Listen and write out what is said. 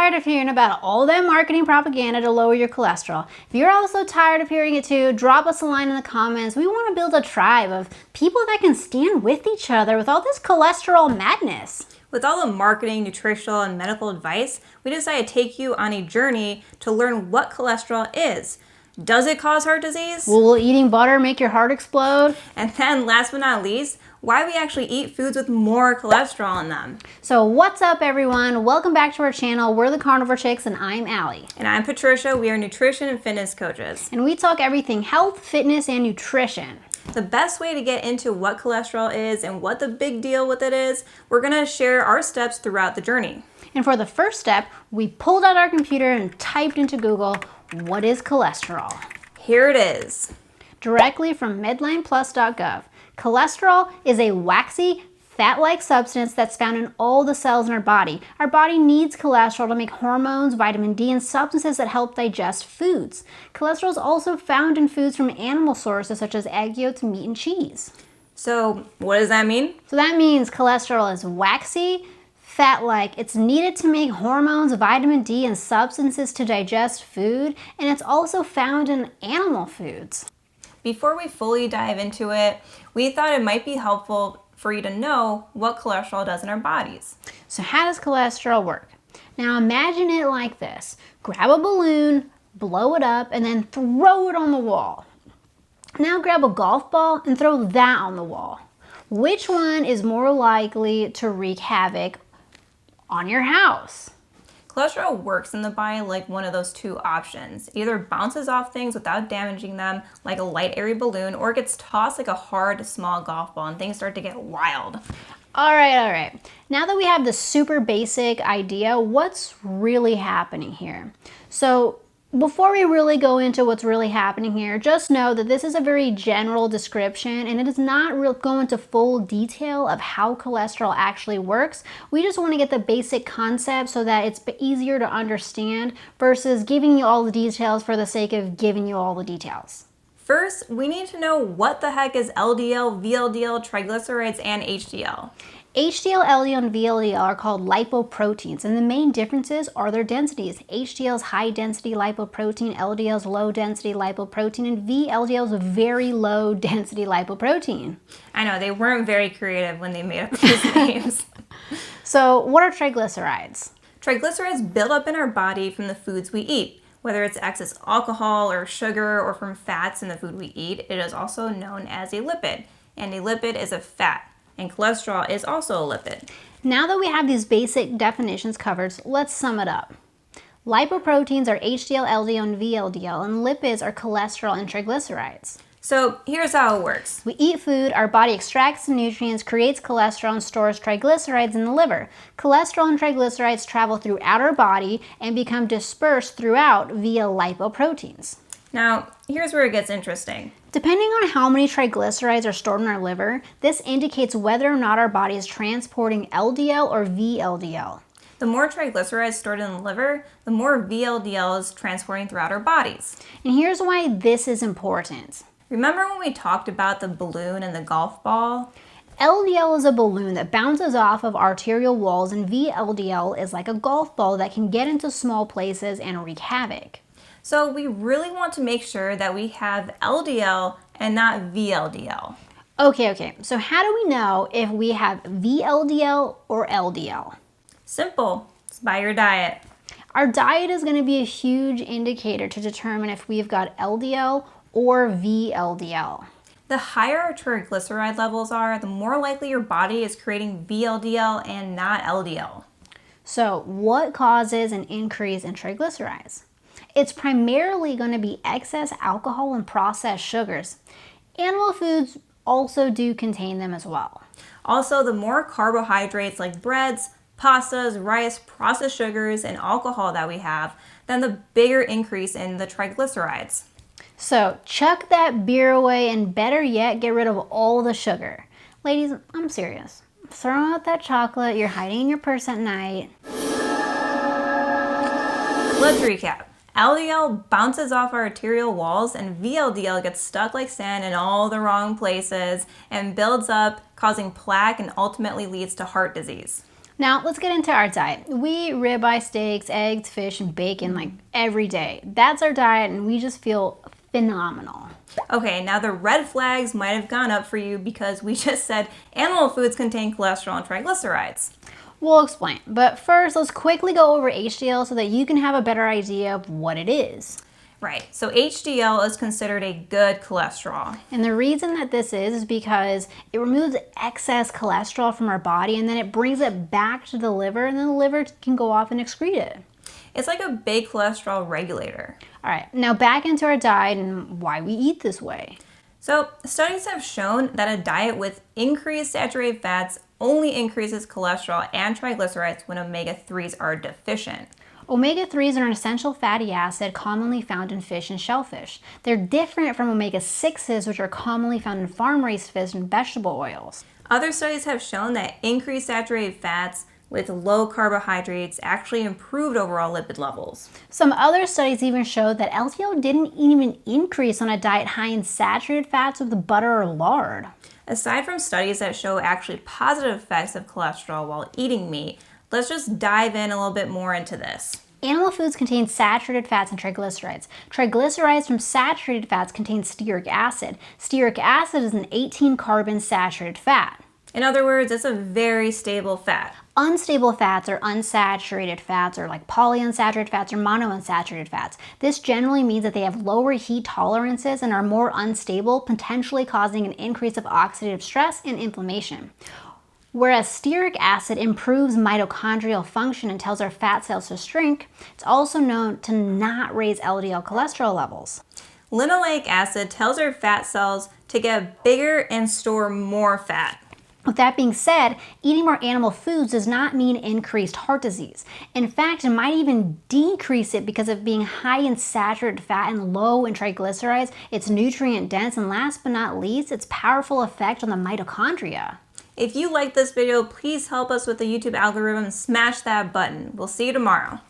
tired of hearing about all that marketing propaganda to lower your cholesterol? If you're also tired of hearing it too, drop us a line in the comments. We want to build a tribe of people that can stand with each other with all this cholesterol madness. With all the marketing, nutritional, and medical advice, we decided to take you on a journey to learn what cholesterol is. Does it cause heart disease? Will eating butter make your heart explode? And then, last but not least, why we actually eat foods with more cholesterol in them. So what's up, everyone? Welcome back to our channel. We're the Carnivore Chicks, and I'm Allie. And I'm Patricia. We are nutrition and fitness coaches. And we talk everything health, fitness, and nutrition. The best way to get into what cholesterol is and what the big deal with it is, we're going to share our steps throughout the journey. And for the first step, we pulled out our computer and typed into Google, what is cholesterol? Here it is. Directly from medlineplus.gov. Cholesterol is a waxy, fat-like substance that's found in all the cells in our body. Our body needs cholesterol to make hormones, vitamin D, and substances that help digest foods. Cholesterol is also found in foods from animal sources such as egg yolks, meat, and cheese. So what does that mean? So that means cholesterol is waxy, fat-like. It's needed to make hormones, vitamin D, and substances to digest food, and it's also found in animal foods. Before we fully dive into it, we thought it might be helpful for you to know what cholesterol does in our bodies. So how does cholesterol work? Now imagine it like this. Grab a balloon, blow it up, and then throw it on the wall. Now grab a golf ball and throw that on the wall. Which one is more likely to wreak havoc on your house? Cholesterol works in the body like one of those two options. It either bounces off things without damaging them, like a light airy balloon, or it gets tossed like a hard, small golf ball and things start to get wild. All right. Now that we have the super basic idea, what's really happening here? So before we really go into what's really happening here, just know that this is a very general description and it does not go into full detail of how cholesterol actually works. We just want to get the basic concept so that it's easier to understand versus giving you all the details for the sake of giving you all the details. First, we need to know what the heck is LDL, VLDL, triglycerides, and HDL. HDL, LDL, and VLDL are called lipoproteins, and the main differences are their densities. HDL is high-density lipoprotein, LDL is low-density lipoprotein, and VLDL is a very low-density lipoprotein. I know, they weren't very creative when they made up these names. So, what are triglycerides? Triglycerides build up in our body from the foods we eat. Whether it's excess alcohol or sugar or from fats in the food we eat, it is also known as a lipid. And a lipid is a fat. And cholesterol is also a lipid. Now that we have these basic definitions covered, let's sum it up. Lipoproteins are HDL, LDL, and VLDL, and lipids are cholesterol and triglycerides. So here's how it works. We eat food, our body extracts the nutrients, creates cholesterol, and stores triglycerides in the liver. Cholesterol and triglycerides travel throughout our body and become dispersed throughout via lipoproteins. Now, here's where it gets interesting. Depending on how many triglycerides are stored in our liver, this indicates whether or not our body is transporting LDL or VLDL. The more triglycerides stored in the liver, the more VLDL is transporting throughout our bodies. And here's why this is important. Remember when we talked about the balloon and the golf ball? LDL is a balloon that bounces off of arterial walls, and VLDL is like a golf ball that can get into small places and wreak havoc. So we really want to make sure that we have LDL and not VLDL. Okay. So how do we know if we have VLDL or LDL? Simple. It's by your diet. Our diet is going to be a huge indicator to determine if we've got LDL or VLDL. The higher our triglyceride levels are, the more likely your body is creating VLDL and not LDL. So what causes an increase in triglycerides? It's primarily going to be excess alcohol and processed sugars. Animal foods also do contain them as well. Also, the more carbohydrates like breads, pastas, rice, processed sugars, and alcohol that we have, then the bigger increase in the triglycerides. So chuck that beer away, and better yet, get rid of all the sugar. Ladies, I'm serious. Throw out that chocolate you're hiding in your purse at night. Let's recap. LDL bounces off our arterial walls and VLDL gets stuck like sand in all the wrong places and builds up, causing plaque and ultimately leads to heart disease. Now let's get into our diet. We eat ribeye steaks, eggs, fish, and bacon like every day. That's our diet and we just feel phenomenal. Okay, now the red flags might have gone up for you because we just said animal foods contain cholesterol and triglycerides. We'll explain, but first let's quickly go over HDL so that you can have a better idea of what it is. Right, so HDL is considered a good cholesterol. And the reason that this is because it removes excess cholesterol from our body and then it brings it back to the liver and then the liver can go off and excrete it. It's like a big cholesterol regulator. All right, now back into our diet and why we eat this way. So, studies have shown that a diet with increased saturated fats only increases cholesterol and triglycerides when omega-3s are deficient. Omega-3s are an essential fatty acid commonly found in fish and shellfish. They're different from omega-6s, which are commonly found in farm-raised fish and vegetable oils. Other studies have shown that increased saturated fats with low carbohydrates actually improved overall lipid levels. Some other studies even showed that LDL didn't even increase on a diet high in saturated fats with butter or lard. Aside from studies that show actually positive effects of cholesterol while eating meat, let's just dive in a little bit more into this. Animal foods contain saturated fats and triglycerides. Triglycerides from saturated fats contain stearic acid. Stearic acid is an 18-carbon saturated fat. In other words, it's a very stable fat. Unstable fats are unsaturated fats, or like polyunsaturated fats or monounsaturated fats. This generally means that they have lower heat tolerances and are more unstable, potentially causing an increase of oxidative stress and inflammation. Whereas stearic acid improves mitochondrial function and tells our fat cells to shrink, it's also known to not raise LDL cholesterol levels. Linoleic acid tells our fat cells to get bigger and store more fat. With that being said, eating more animal foods does not mean increased heart disease. In fact, it might even decrease it because of being high in saturated fat and low in triglycerides. It's nutrient dense, and last but not least, its powerful effect on the mitochondria. If you like this video, please help us with the YouTube algorithm and smash that button. We'll see you tomorrow.